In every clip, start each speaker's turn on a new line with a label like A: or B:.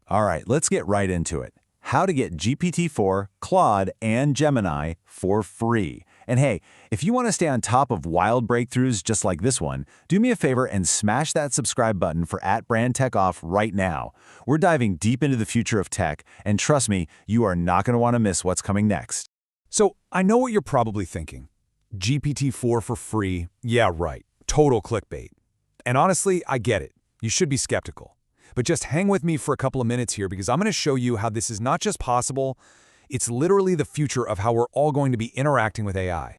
A: All right, let's get right into it. How to get GPT-4, Claude, and Gemini for free. And hey, if you want to stay on top of wild breakthroughs just like this one, do me a favor and smash that subscribe button for @BrandTechOff right now. We're diving deep into the future of tech, and trust me, you are not going to want to miss what's coming next.
B: So, I know what you're probably thinking. GPT-4 for free, yeah, right. Total clickbait. And honestly, I get it. You should be skeptical. But just hang with me for a couple of minutes here because I'm going to show you how this is not just possible, it's literally the future of how we're all going to be interacting with AI.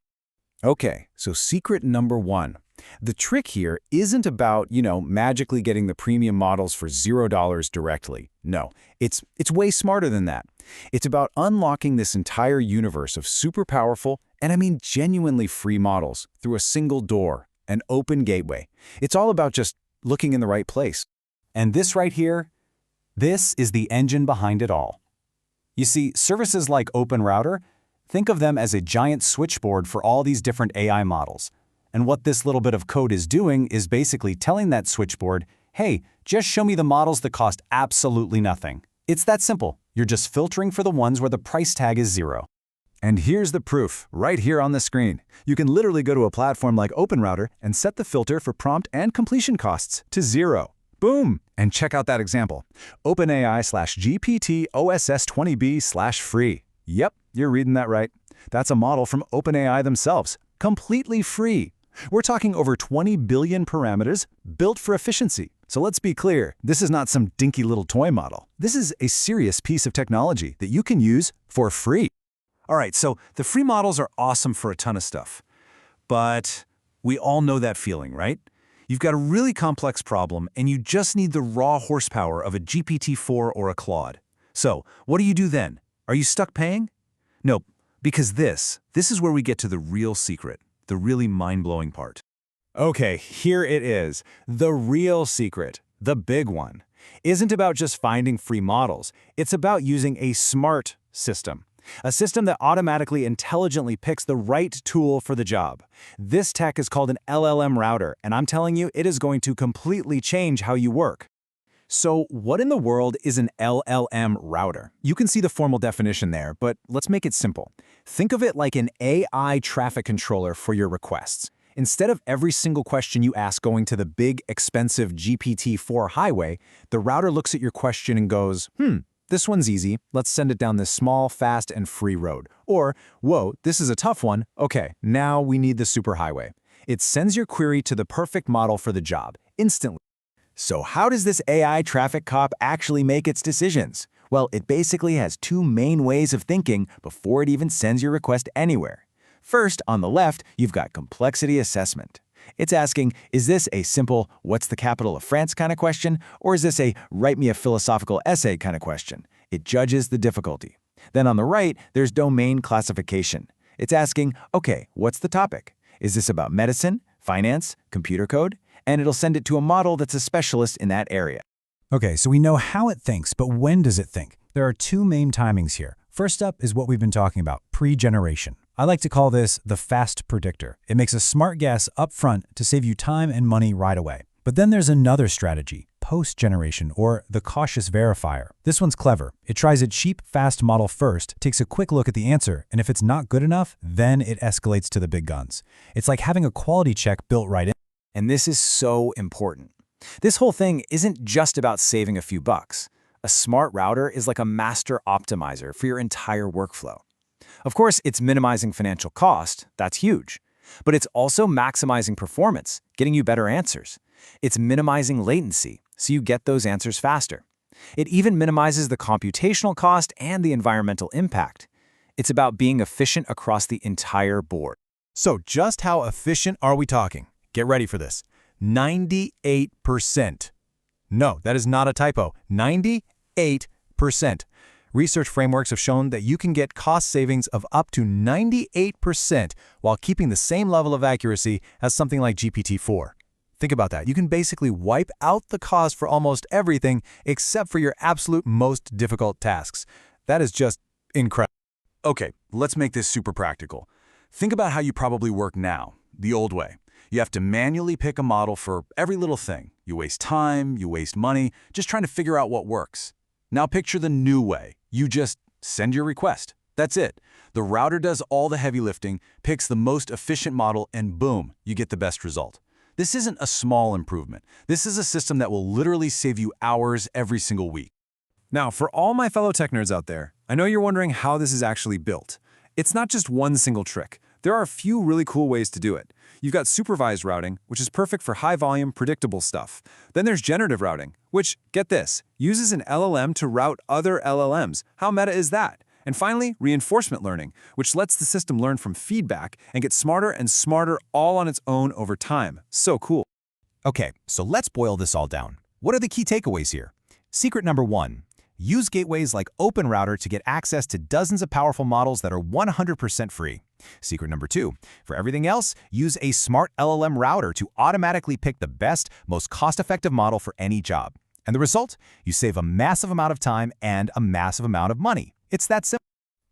C: Okay, so secret number one. The trick here isn't about, magically getting the premium models for $0 directly. No, it's way smarter than that. It's about unlocking this entire universe of super powerful, and I mean genuinely free models through a single door, an open gateway. It's all about just looking in the right place.
D: And this right here, this is the engine behind it all. You see, services like OpenRouter, think of them as a giant switchboard for all these different AI models. And what this little bit of code is doing is basically telling that switchboard, hey, just show me the models that cost absolutely nothing. It's that simple. You're just filtering for the ones where the price tag is 0.
A: And here's the proof, right here on the screen. You can literally go to a platform like OpenRouter and set the filter for prompt and completion costs to 0. Boom! And check out that example. OpenAI/GPT OSS20B/free. Yep, you're reading that right. That's a model from OpenAI themselves, completely free. We're talking over 20 billion parameters built for efficiency. So let's be clear, this is not some dinky little toy model. This is a serious piece of technology that you can use for free. All right, so the free models are awesome for a ton of stuff. But we all know that feeling, right? You've got a really complex problem, and you just need the raw horsepower of a GPT-4 or a Claude. So, what do you do then? Are you stuck paying? Nope, because this is where we get to the real secret, the really mind-blowing part. Okay, here it is. The real secret, the big one, isn't about just finding free models. It's about using a smart system. A system that automatically intelligently picks the right tool for the job. This tech is called an LLM router, and I'm telling you, it is going to completely change how you work. So what in the world is an LLM router? You can see the formal definition there, but let's make it simple. Think of it like an AI traffic controller for your requests. Instead of every single question you ask going to the big, expensive GPT-4 highway, the router looks at your question and goes, this one's easy, let's send it down this small, fast, and free road. Or, whoa, this is a tough one, okay, now we need the superhighway. It sends your query to the perfect model for the job, instantly. So how does this AI traffic cop actually make its decisions? Well, it basically has two main ways of thinking before it even sends your request anywhere. First, on the left, you've got complexity assessment. It's asking, is this a simple, what's the capital of France kind of question, or is this a write me a philosophical essay kind of question? It judges the difficulty. Then on the right, there's domain classification. It's asking, okay, what's the topic? Is this about medicine, finance, computer code? And it'll send it to a model that's a specialist in that area.
D: Okay, so we know how it thinks, but when does it think? There are two main timings here. First up is what we've been talking about, pre-generation. I like to call this the fast predictor. It makes a smart guess up front to save you time and money right away. But then there's another strategy, post-generation, or the cautious verifier. This one's clever. It tries a cheap, fast model first, takes a quick look at the answer, and if it's not good enough, then it escalates to the big guns. It's like having a quality check built right in.
C: And this is so important. This whole thing isn't just about saving a few bucks. A smart router is like a master optimizer for your entire workflow. Of course, it's minimizing financial cost, that's huge. But it's also maximizing performance, getting you better answers. It's minimizing latency, so you get those answers faster. It even minimizes the computational cost and the environmental impact. It's about being efficient across the entire board.
A: So just how efficient are we talking? Get ready for this. 98%. No, that is not a typo. 98%. Research frameworks have shown that you can get cost savings of up to 98% while keeping the same level of accuracy as something like GPT-4. Think about that. You can basically wipe out the cost for almost everything except for your absolute most difficult tasks. That is just incredible. Okay, let's make this super practical. Think about how you probably work now, the old way. You have to manually pick a model for every little thing. You waste time, you waste money, just trying to figure out what works. Now picture the new way. You just send your request. That's it. The router does all the heavy lifting, picks the most efficient model, and boom, you get the best result. This isn't a small improvement. This is a system that will literally save you hours every single week.
B: Now, for all my fellow tech nerds out there, I know you're wondering how this is actually built. It's not just one single trick. There are a few really cool ways to do it. You've got supervised routing, which is perfect for high-volume, predictable stuff. Then there's generative routing, which, get this, uses an LLM to route other LLMs. How meta is that? And finally, reinforcement learning, which lets the system learn from feedback and get smarter and smarter all on its own over time. So cool.
C: Okay, so let's boil this all down. What are the key takeaways here? Secret number 1. Use gateways like OpenRouter to get access to dozens of powerful models that are 100% free. Secret number 2. For everything else, use a smart LLM router to automatically pick the best, most cost-effective model for any job. And the result? You save a massive amount of time and a massive amount of money. It's that simple.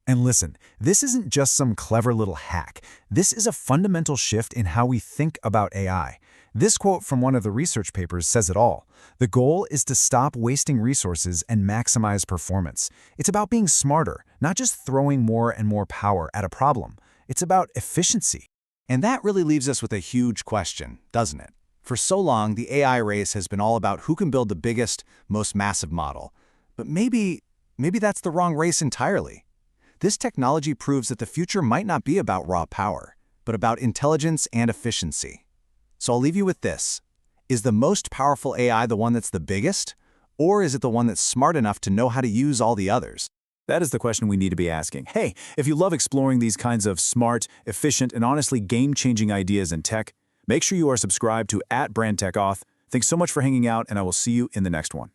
A: And listen, this isn't just some clever little hack. This is a fundamental shift in how we think about AI. This quote from one of the research papers says it all. The goal is to stop wasting resources and maximize performance. It's about being smarter, not just throwing more and more power at a problem. It's about efficiency. And that really leaves us with a huge question, doesn't it? For so long, the AI race has been all about who can build the biggest, most massive model. But maybe that's the wrong race entirely. This technology proves that the future might not be about raw power, but about intelligence and efficiency. So I'll leave you with this. Is the most powerful AI the one that's the biggest? Or is it the one that's smart enough to know how to use all the others?
D: That is the question we need to be asking. Hey, if you love exploring these kinds of smart, efficient, and honestly game-changing ideas in tech, make sure you are subscribed to @BrandTechAuth. Thanks so much for hanging out, and I will see you in the next one.